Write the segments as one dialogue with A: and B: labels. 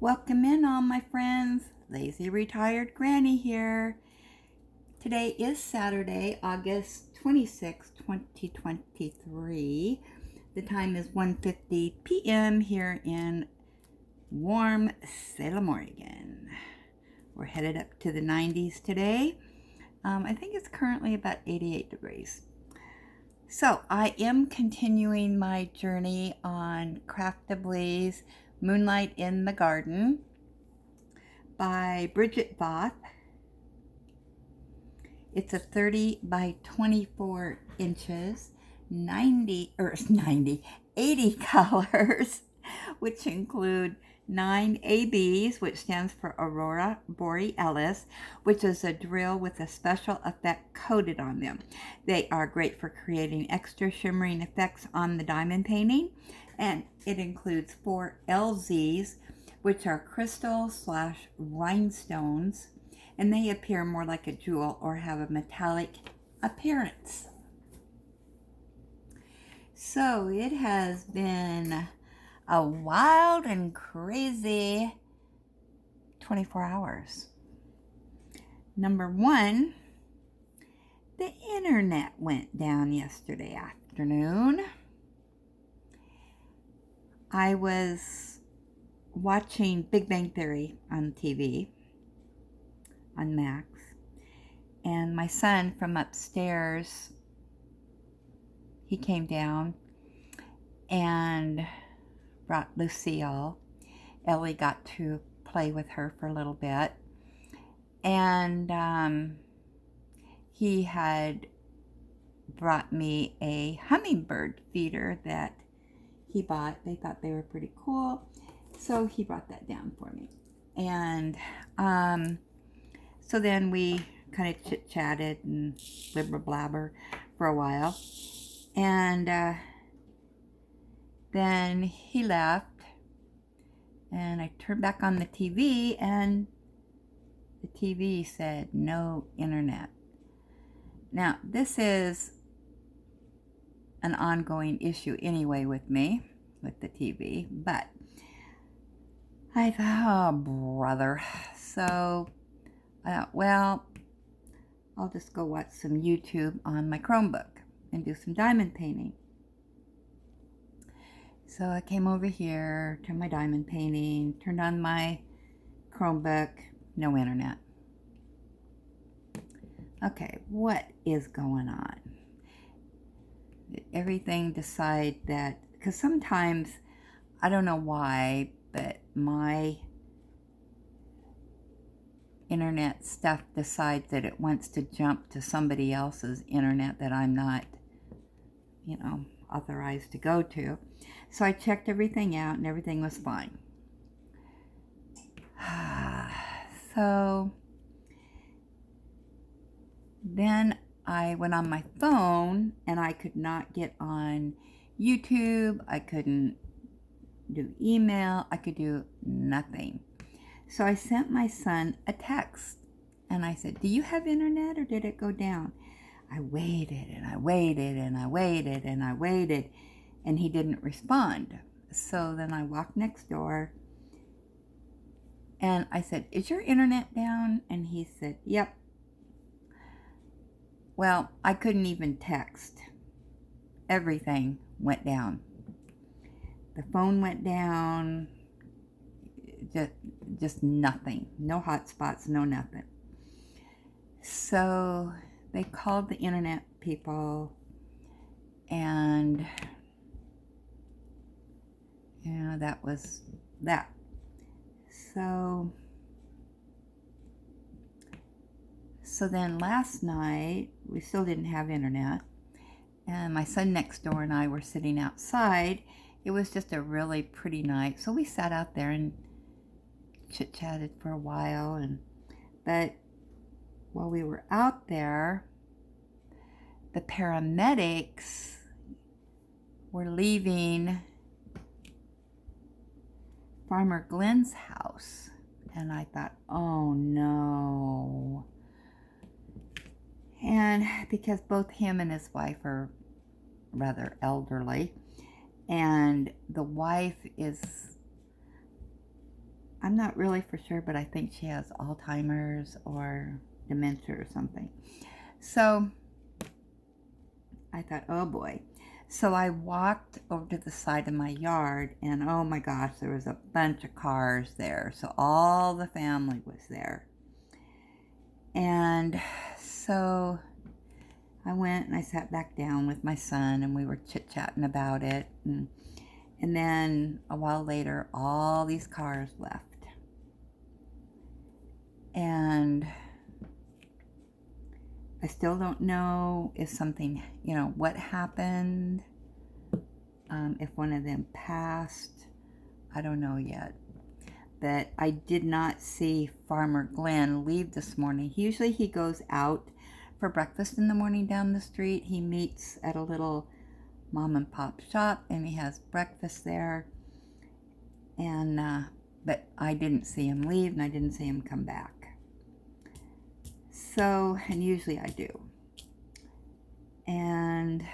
A: Welcome in all my friends. Lazy Retired Granny here. Today is Saturday, August 26, 2023. The time is 1:50 p.m. here in warm Salem, Oregon. We're headed up to the 90s today. I think it's currently about 88 degrees. So I am continuing my journey on Craftibly Moonlight in the Garden by Bridget Voth. It's a 30 by 24 inches, 80 colors, which include 9 ABs, which stands for Aurora Borealis, which is a drill with a special effect coated on them. They are great for creating extra shimmering effects on the diamond painting, and it includes 4 LZs, which are crystal/rhinestones, and they appear more like a jewel or have a metallic appearance. So it has been a wild and crazy 24 hours. Number one, the internet went down yesterday afternoon. I was watching Big Bang Theory on TV, on Max, and my son from upstairs, he came down and brought Lucille. Ellie got to play with her for a little bit, and he had brought me a hummingbird feeder that he bought. They thought they were pretty cool, so he brought that down for me. And so then we kind of chit-chatted and blibber-blabber for a while, and then he left, and I turned back on the TV, and the TV said no internet. Now, this is an ongoing issue anyway with me, with the TV, but I thought, oh, brother. So I thought, well, I'll just go watch some YouTube on my Chromebook and do some diamond painting. So I came over here, turned my diamond painting, turned on my Chromebook, no internet. Okay, what is going on? Did everything decide that, because sometimes, I don't know why, but my internet stuff decides that it wants to jump to somebody else's internet that I'm not, authorized to go to. So I checked everything out and everything was fine. So then I went on my phone and I could not get on YouTube. I couldn't do email. I could do nothing. So I sent my son a text and I said, do you have internet or did it go down? I waited and I waited and I waited and I waited, and he didn't respond. So then I walked next door and I said, is your internet down? And he said, yep. Well, I couldn't even text. Everything went down. The phone went down. Just nothing. No hotspots, no nothing. So they called the internet people, and that was that. So then last night, we still didn't have internet, and my son next door and I were sitting outside. It was just a really pretty night, so we sat out there and chit-chatted for a while, but while we were out there, the paramedics were leaving Farmer Glenn's house, and I thought, oh no. And because both him and his wife are rather elderly, and the wife is I'm not really for sure, but I think she has Alzheimer's or dementia or something. So I thought, oh boy. So I walked over to the side of my yard, and oh my gosh, there was a bunch of cars there. So all the family was there. And so I went and I sat back down with my son, and we were chit-chatting about it. And then a while later, all these cars left. And I still don't know if something, what happened, if one of them passed. I don't know yet. But I did not see Farmer Glenn leave this morning. Usually he goes out for breakfast in the morning down the street. He meets at a little mom and pop shop, and he has breakfast there. And but I didn't see him leave, and I didn't see him come back. So, and usually I do. And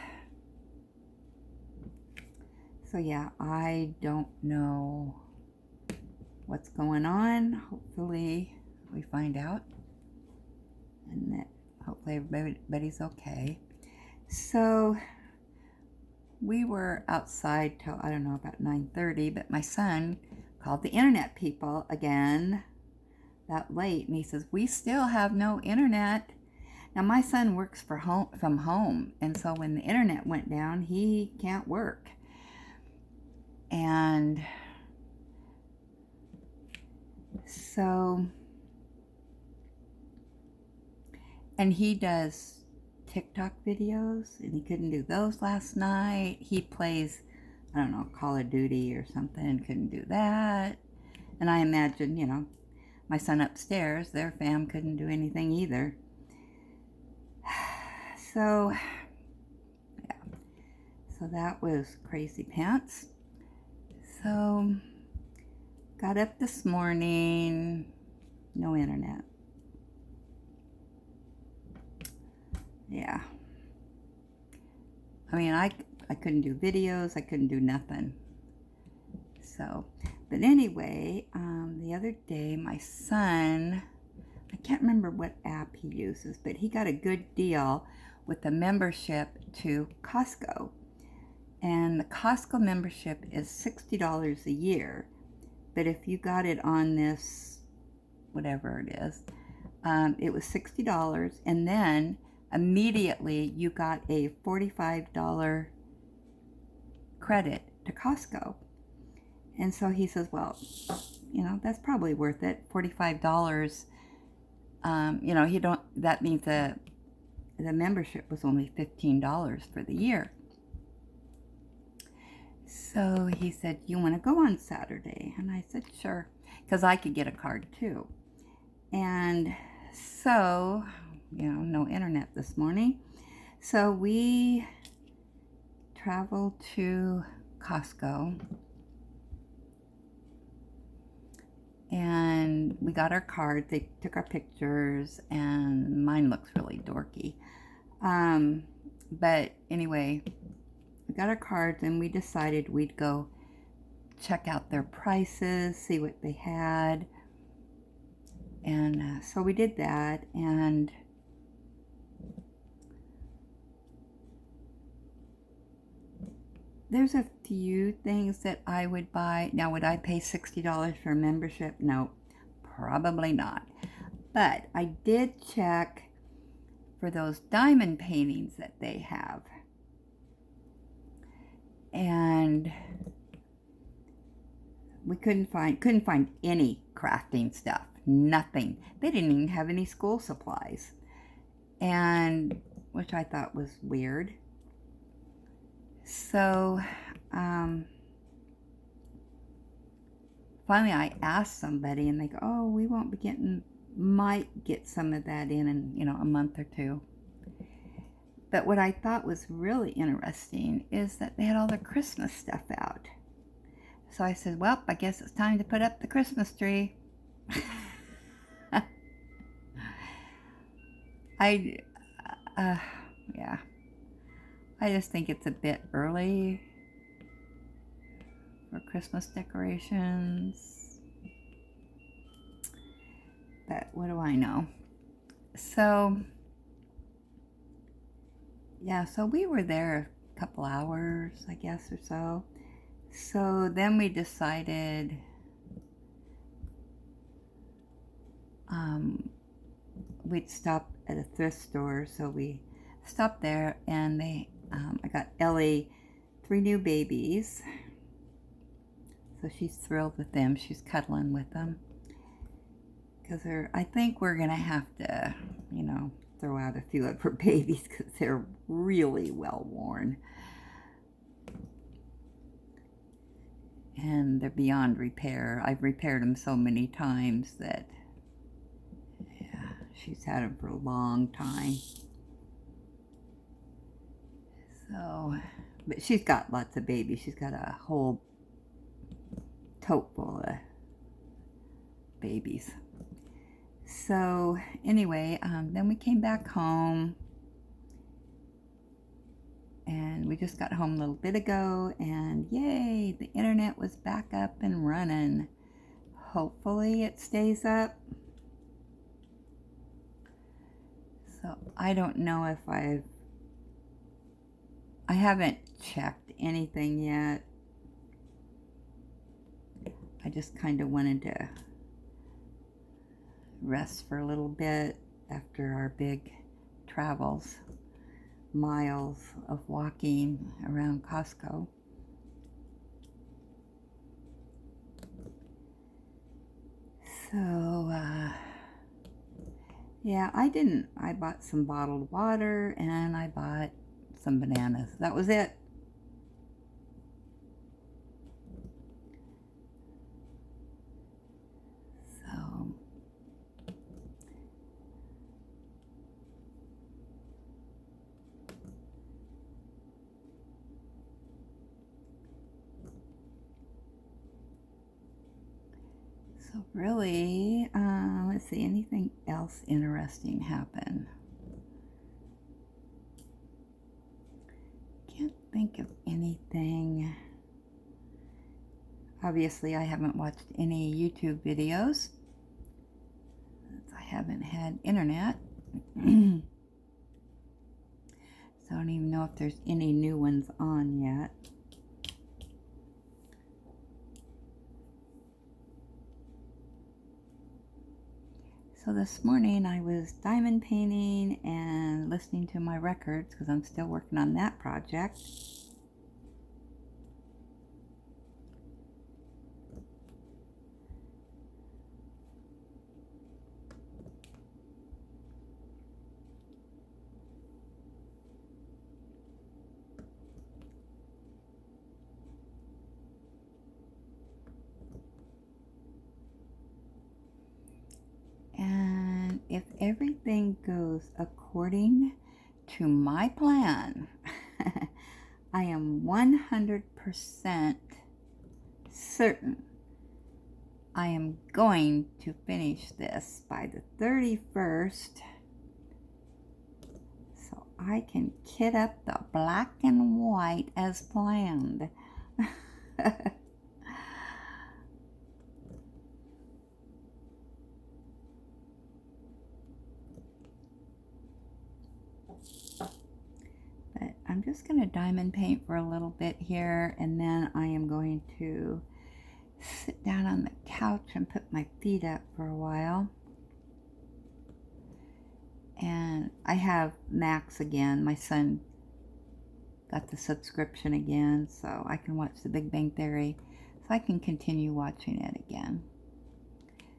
A: so yeah, I don't know what's going on. Hopefully we find out, and that hopefully everybody's okay. So we were outside till, I don't know, about 9:30, but my son called the internet people again that late, and he says, we still have no internet. Now my son works from home, and so when the internet went down, he can't work. And so, and he does TikTok videos, and he couldn't do those last night. He plays, I don't know, Call of Duty or something, and couldn't do that. And I imagine, my son upstairs, their fam couldn't do anything either. So, yeah. So that was crazy pants. So, got up this morning, no internet. Yeah. I mean, I couldn't do videos, I couldn't do nothing. So, but anyway, the other day, my son, I can't remember what app he uses, but he got a good deal with the membership to Costco. And the Costco membership is $60 a year. But if you got it on this, whatever it is, it was $60. And then immediately you got a $45 credit to Costco. And so he says, well, that's probably worth it. $45. That means the membership was only $15 for the year. So he said, you want to go on Saturday? And I said, sure, because I could get a card too. And so, no internet this morning. So we traveled to Costco, and we got our cards. They took our pictures, and mine looks really dorky. But anyway, we got our cards, and we decided we'd go check out their prices, see what they had. And so we did that, and there's a few things that I would buy. Now, would I pay $60 for a membership? No, probably not. But I did check for those diamond paintings that they have. And we couldn't find any crafting stuff. Nothing. They didn't even have any school supplies. And which I thought was weird. So finally I asked somebody, and they go, oh, we won't be might get some of that in a month or two. But what I thought was really interesting is that they had all their Christmas stuff out. So I said, well, I guess it's time to put up the Christmas tree. Yeah. I just think it's a bit early for Christmas decorations. But what do I know? So, yeah, so we were there a couple hours, I guess, or so. So then we decided we'd stop at a thrift store. So we stopped there, and I got Ellie 3 new babies. So she's thrilled with them. She's cuddling with them. Because I think we're going to have to, throw out a few of her babies because they're really well worn. And they're beyond repair. I've repaired them so many times that, yeah, she's had them for a long time. So, but she's got lots of babies. She's got a whole tote full of babies. So anyway, then we came back home, and we just got home a little bit ago, and yay, the internet was back up and running. Hopefully it stays up. So I don't know if I haven't checked anything yet. I just kind of wanted to rest for a little bit after our big travels, miles of walking around Costco. So, yeah, I bought some bottled water, and I bought some bananas. That was it. So really, let's see, anything else interesting happen? Can't think of anything. Obviously, I haven't watched any YouTube videos since I haven't had internet. So I don't even know if there's any new ones on yet. So this morning I was diamond painting and listening to my records because I'm still working on that project. And if everything goes according to my plan, I am 100% certain I am going to finish this by the 31st, so I can kit up the black and white as planned. But I'm just going to diamond paint for a little bit here, and then I am going to sit down on the couch and put my feet up for a while. And I have Max again. My son got the subscription again, so I can watch The Big Bang Theory. So I can continue watching it again.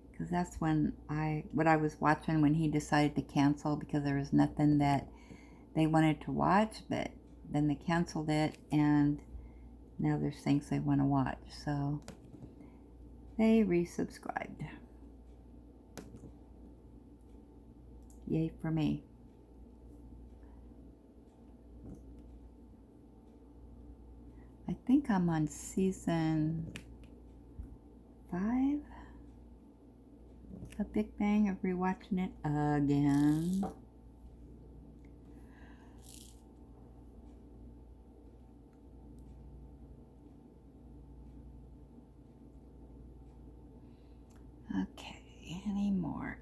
A: Because that's what I was watching when he decided to cancel, because there was nothing that they wanted to watch, but then they canceled it, and now there's things they want to watch. So they resubscribed. Yay for me. I think I'm on season 5 of Big Bang, of rewatching it again. Okay, any more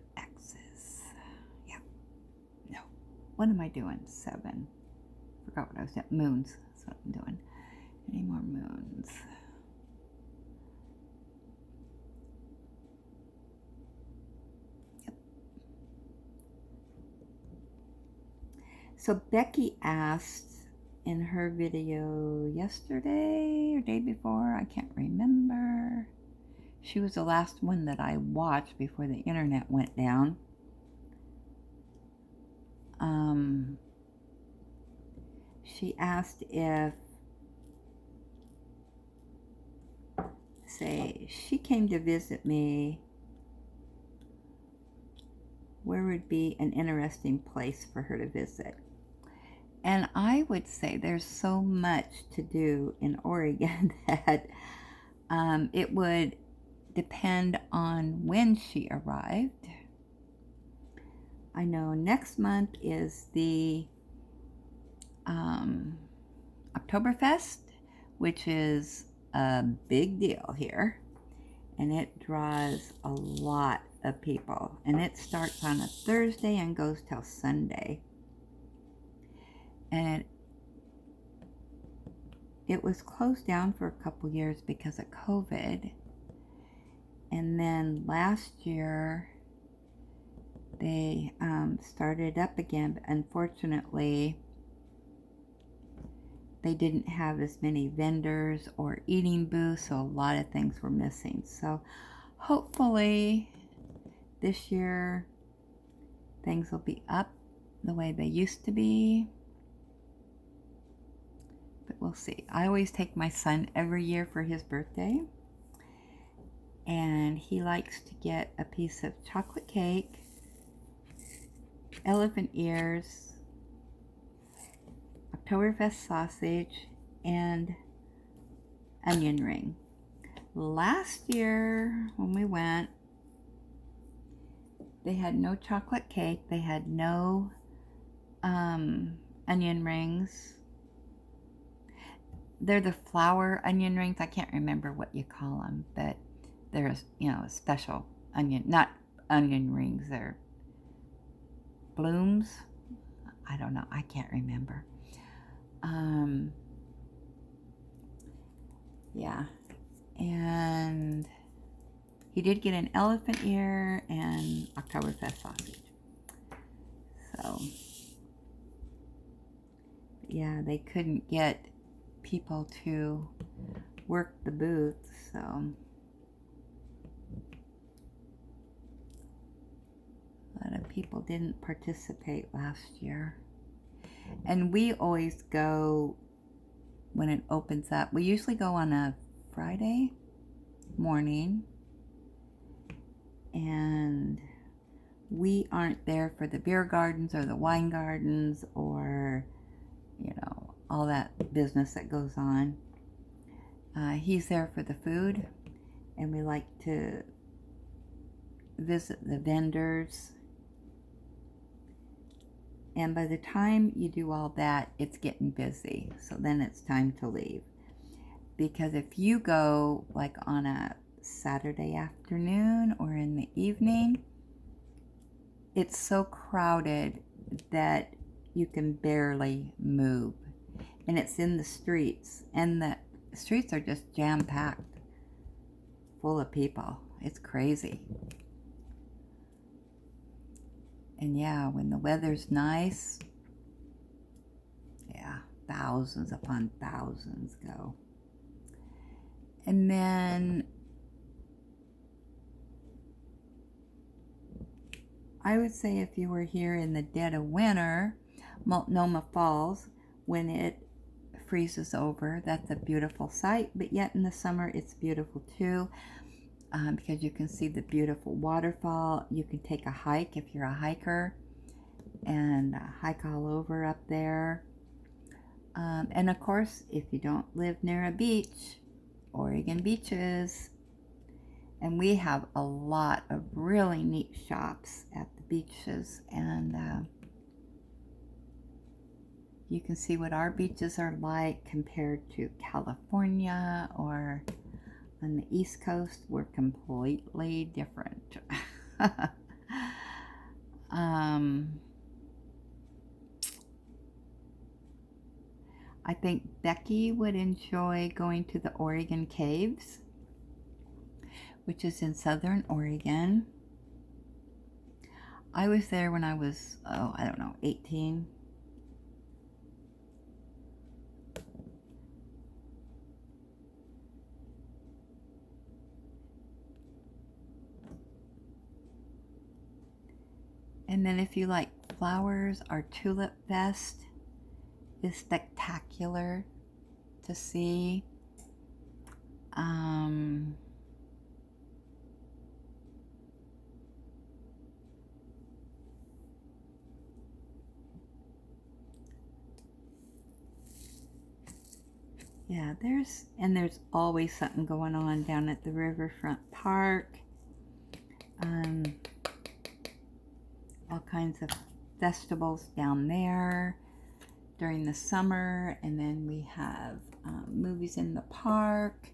A: What am I doing? 7. Forgot what I was doing. Moons. That's what I'm doing. Any more moons? Yep. So Becky asked in her video yesterday or day before, I can't remember. She was the last one that I watched before the internet went down. She asked if, say, she came to visit me, where would be an interesting place for her to visit? And I would say there's so much to do in Oregon that it would depend on when she arrived. I know next month is the Oktoberfest, which is a big deal here, and it draws a lot of people, and it starts on a Thursday and goes till Sunday. And it was closed down for a couple years because of COVID, and then last year they started up again, but unfortunately they didn't have as many vendors or eating booths, so a lot of things were missing. So hopefully this year things will be up the way they used to be, but we'll see. I always take my son every year for his birthday, and he likes to get a piece of chocolate cake, elephant ears, Oktoberfest sausage, and onion ring. Last year when we went, they had no chocolate cake, they had no onion rings. They're the flour onion rings. I can't remember what you call them, but they're, a special onion, not onion rings, they're blooms. I don't know, I can't remember. Yeah, and he did get an elephant ear and Oktoberfest sausage. So, yeah, they couldn't get people to work the booth, so a lot of people didn't participate last year. And we always go when it opens up. We usually go on a Friday morning, and we aren't there for the beer gardens or the wine gardens or, all that business that goes on. He's there for the food, and we like to visit the vendors. And by the time you do all that, it's getting busy. So then it's time to leave. Because if you go like on a Saturday afternoon or in the evening, it's so crowded that you can barely move. And it's in the streets. And the streets are just jam-packed, full of people. It's crazy. And yeah, when the weather's nice, yeah, thousands upon thousands go. And then I would say if you were here in the dead of winter, Multnomah Falls, when it freezes over, that's a beautiful sight. But yet in the summer, it's beautiful too. Because you can see the beautiful waterfall. You can take a hike if you're a hiker and hike all over up there. And of course, if you don't live near a beach, Oregon beaches. And we have a lot of really neat shops at the beaches, and you can see what our beaches are like compared to California or on the East Coast. We're completely different. I think Becky would enjoy going to the Oregon Caves, which is in southern Oregon. I was there when I was, I don't know, 18. And then if you like flowers, our Tulip Fest is spectacular to see. Yeah, there's always something going on down at the Riverfront Park. All kinds of festivals down there during the summer, and then we have movies in the park.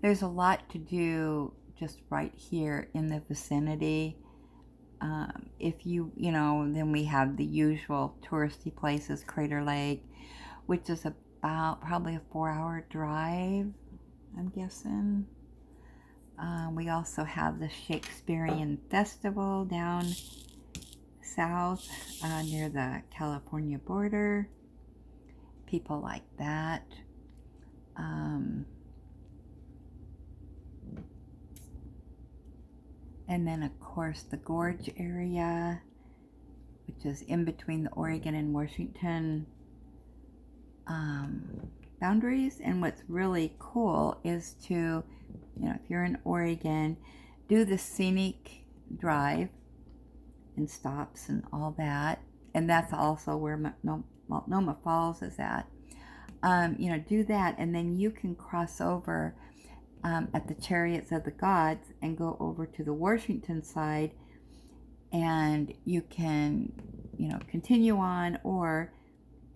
A: There's a lot to do just right here in the vicinity. If then we have the usual touristy places, Crater Lake, which is about probably a 4-hour drive, I'm guessing. We also have the Shakespearean Festival down south near the California border. People like that. And then, of course, the Gorge area, which is in between the Oregon and Washington boundaries. And what's really cool is to, if you're in Oregon, do the scenic drive and stops and all that. And that's also where Multnomah Falls is at. Do that, and then you can cross over at the Chariots of the Gods and go over to the Washington side, and you can, continue on or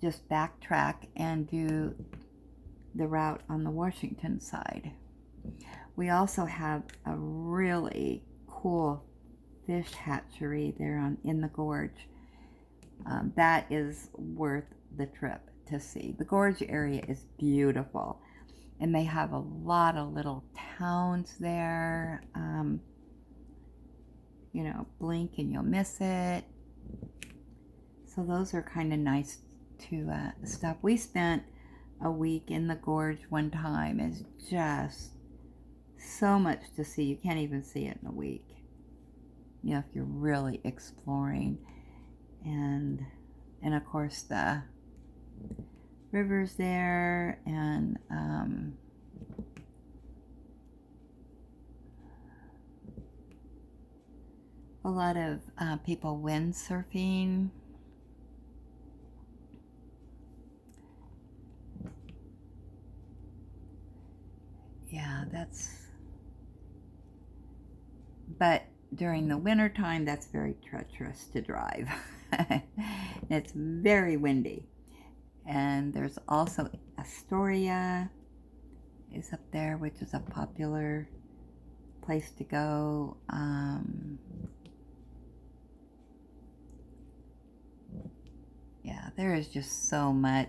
A: just backtrack and do the route on the Washington side. We also have a really cool fish hatchery there in the gorge. That is worth the trip to see. The gorge area is beautiful, and they have a lot of little towns there. Blink and you'll miss it. So those are kind of nice to stop. We spent a week in the gorge one time. It's just so much to see. You can't even see it in a week, if you're really exploring. And of course the rivers there, and a lot of people windsurfing. Yeah, but during the winter time, that's very treacherous to drive. It's very windy. And there's also Astoria is up there, which is a popular place to go. Yeah, there is just so much.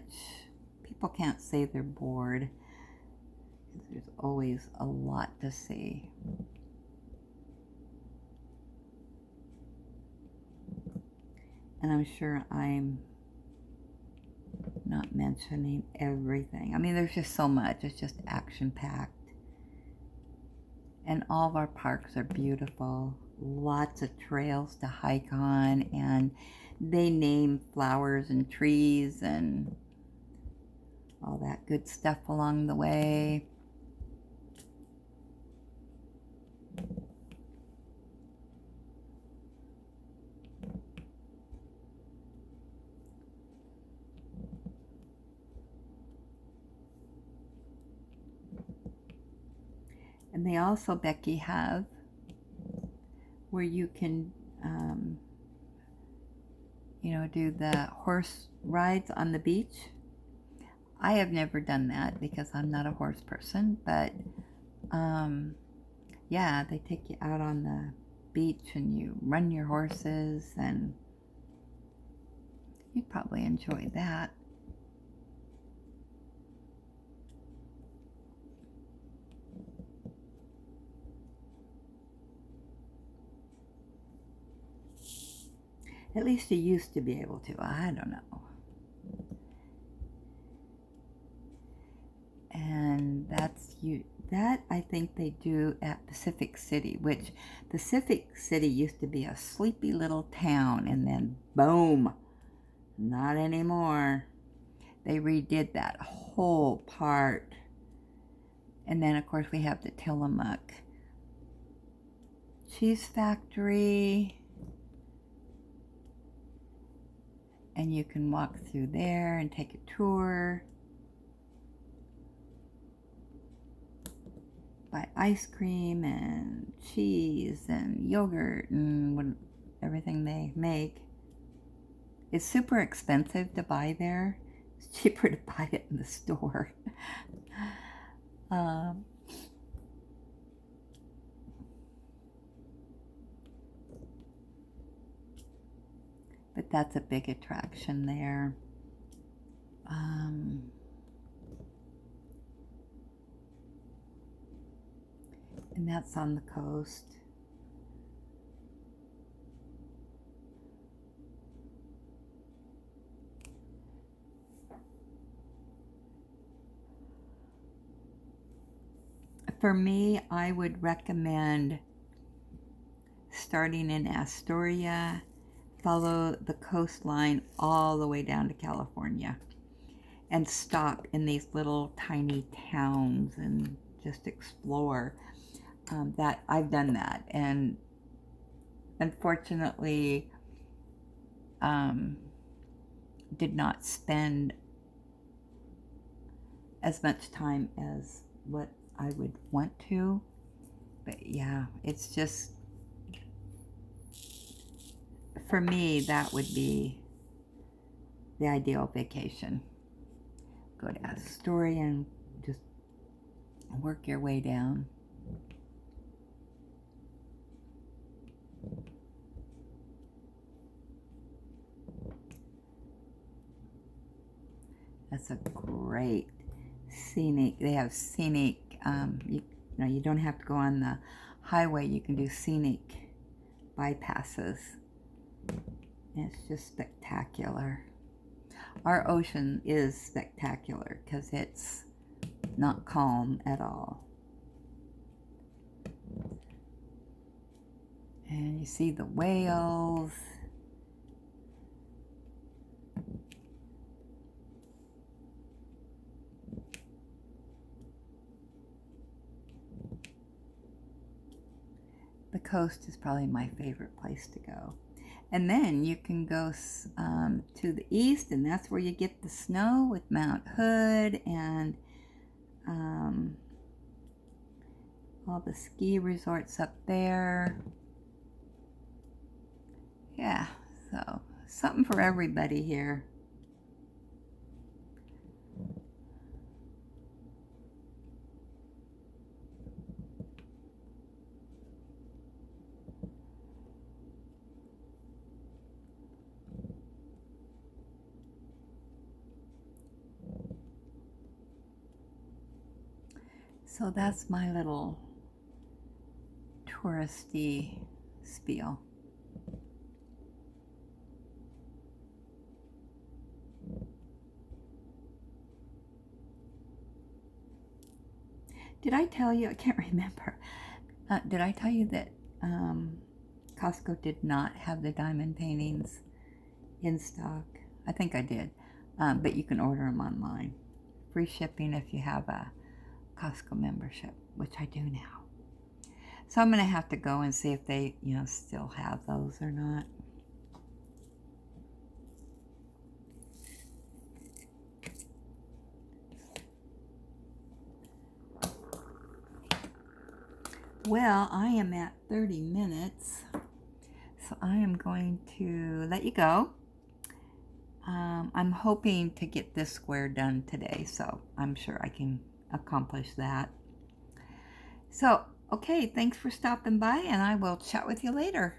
A: People can't say they're bored. There's always a lot to see. And I'm sure I'm not mentioning everything. I mean, there's just so much. It's just action-packed. And all of our parks are beautiful. Lots of trails to hike on, and they name flowers and trees and all that good stuff along the way. And they also, Becky, have where you can, do the horse rides on the beach. I have never done that because I'm not a horse person, but yeah, they take you out on the beach and you run your horses, and You'd probably enjoy that. At least you used to be able to. I don't know. And that's you. That I think they do at Pacific City, which Pacific City used to be a sleepy little town, and then boom, not anymore. They redid that whole part. And then of course we have the Tillamook Cheese Factory. And you can walk through there and take a tour. Buy ice cream and cheese and yogurt and everything they make. It's super expensive to buy there. It's cheaper to buy it in the store. But that's a big attraction there. And that's on the coast. For me, I would recommend starting in Astoria, follow the coastline all the way down to California, and stop in these little tiny towns and just explore. That I've done that, and unfortunately did not spend as much time as what I would want to. But yeah, it's just, for me, that would be the ideal vacation. Go to Astoria and just work your way down. That's a great scenic. They have scenic. You know, you don't have to go on the highway. You can do scenic bypasses. And it's just spectacular. Our ocean is spectacular because it's not calm at all. And you see the whales. The coast is probably my favorite place to go. And then you can go to the east, and that's where you get the snow with Mount Hood and all the ski resorts up there. Yeah, so something for everybody here. So that's my little touristy spiel. Did I tell you? I can't remember. Did I tell you that Costco did not have the diamond paintings in stock? I think I did. But you can order them online. Free shipping if you have a Costco membership, which I do now. So I'm going to have to go and see if they, still have those or not. Well, I am at 30 minutes, so I am going to let you go. I'm hoping to get this square done today, so I'm sure I can accomplish that. So, okay, thanks for stopping by, and I will chat with you later.